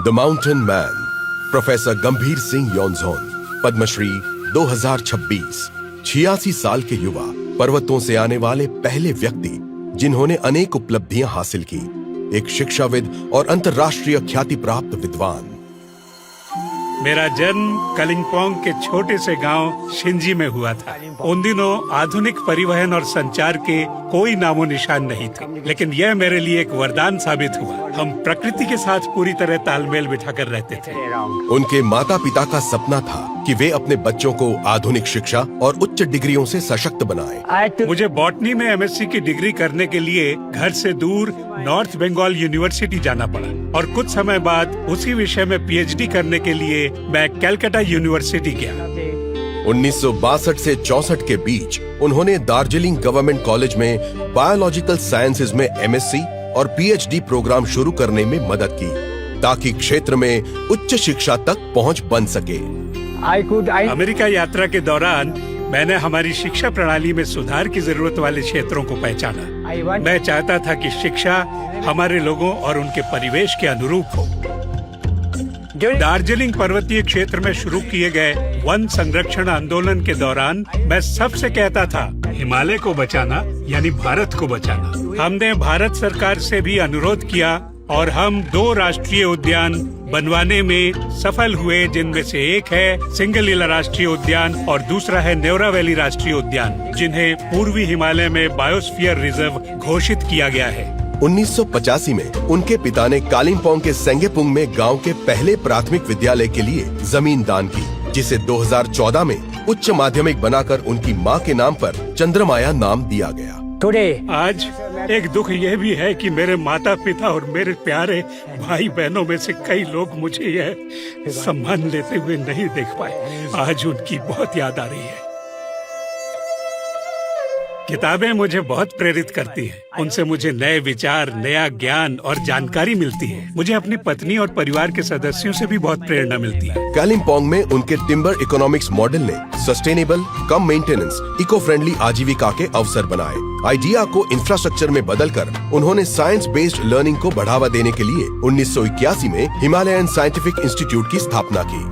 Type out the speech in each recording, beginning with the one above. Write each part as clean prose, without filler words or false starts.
The mountain man, professor गंभीर सिंह योंजोन, पद्मश्री 2026। 86 साल के युवा, पर्वतों से आने वाले पहले व्यक्ति जिन्होंने अनेक उपलब्धियां हासिल की, एक शिक्षाविद और अंतर्राष्ट्रीय ख्याति प्राप्त विद्वान। मेरा जन्म कलिम्पोंग के छोटे से गांव शिंजी में हुआ था। उन दिनों आधुनिक परिवहन और संचार के कोई नामो निशान नहीं थे, लेकिन यह मेरे लिए एक वरदान साबित हुआ। हम प्रकृति के साथ पूरी तरह तालमेल बिठाकर रहते थे। उनके माता पिता का सपना था कि वे अपने बच्चों को आधुनिक शिक्षा और उच्च डिग्रियों से सशक्त बनाएं। मुझे बॉटनी में एमएससी की डिग्री करने के लिए घर से दूर नॉर्थ बंगाल यूनिवर्सिटी जाना पड़ा और कुछ समय बाद उसी विषय में पीएचडी करने के लिए मैं कलकत्ता यूनिवर्सिटी गया। 1962 से 64 के बीच उन्होंने दार्जिलिंग गवर्नमेंट कॉलेज में बायोलॉजिकल साइंसेज में एमएससी और पीएचडी प्रोग्राम शुरू करने में मदद की, ताकि क्षेत्र में उच्च शिक्षा तक पहुंच बन सके। अमेरिका यात्रा के दौरान मैंने हमारी शिक्षा प्रणाली में सुधार की जरूरत वाले क्षेत्रों को पहचाना। मैं चाहता था कि शिक्षा हमारे लोगों और उनके परिवेश के अनुरूप हो। दार्जिलिंग पर्वतीय क्षेत्र में शुरू किए गए वन संरक्षण आंदोलन के दौरान मैं सबसे कहता था, हिमालय को बचाना यानी भारत को बचाना। हमने भारत सरकार से भी अनुरोध किया और हम 2 राष्ट्रीय उद्यान बनवाने में सफल हुए, जिनमें से एक है सिंगलीला राष्ट्रीय उद्यान और दूसरा है न्योरा वैली राष्ट्रीय उद्यान, जिन्हें पूर्वी हिमालय में बायोस्फीयर रिजर्व घोषित किया गया है। 1985 में उनके पिता ने कालिम्पोंग के सेंगेपुंग में गांव के पहले प्राथमिक विद्यालय के लिए जमीन दान की, जिसे 2014 में उच्च माध्यमिक बनाकर उनकी मां के नाम पर चंद्रमाया नाम दिया गया। आज एक दुख यह भी है कि मेरे माता पिता और मेरे प्यारे भाई बहनों में से कई लोग मुझे यह सम्मान लेते हुए नहीं देख पाए। आज उनकी बहुत याद आ रही है। किताबें मुझे बहुत प्रेरित करती हैं। उनसे मुझे नए विचार, नया ज्ञान और जानकारी मिलती है। मुझे अपनी पत्नी और परिवार के सदस्यों से भी बहुत प्रेरणा मिलती है। कालिम्पोंग में उनके टिम्बर इकोनॉमिक्स मॉडल ने सस्टेनेबल, कम मेंटेनेंस, इको फ्रेंडली आजीविका के अवसर बनाए। आइडिया को इंफ्रास्ट्रक्चर में बदलकर उन्होंने साइंस बेस्ड लर्निंग को बढ़ावा देने के लिए 1981 में हिमालयन साइंटिफिक इंस्टीट्यूट की स्थापना की।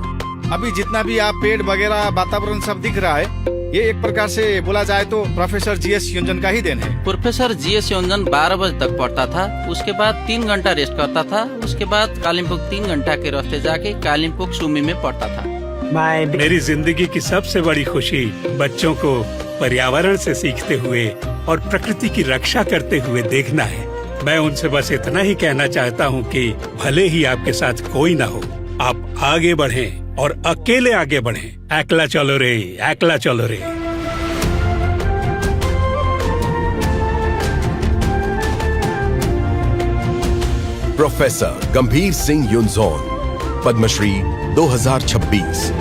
अभी जितना भी आप पेड़ वगैरह वातावरण सब दिख रहा है, ये एक प्रकार से बोला जाए तो प्रोफेसर जीएस योंजन का ही देन है। प्रोफेसर जीएस योंजन 12 बजे तक पढ़ता था, उसके बाद 3 घंटा रेस्ट करता था, उसके बाद कालिम्पोंग 3 घंटा के रास्ते जाके कालिम्पोंग सुमी में पढ़ता था। मेरी जिंदगी की सबसे बड़ी खुशी बच्चों को पर्यावरण से सीखते हुए और प्रकृति की रक्षा करते हुए देखना है। मैं उनसे बस इतना ही कहना चाहता हूँ कि भले ही आपके साथ कोई ना हो, आप आगे बढ़ें और अकेले आगे बढ़ें। एकला चलो रे, एकला चलो रे। प्रोफेसर गंभीर सिंह योंजोन, पद्मश्री 2026।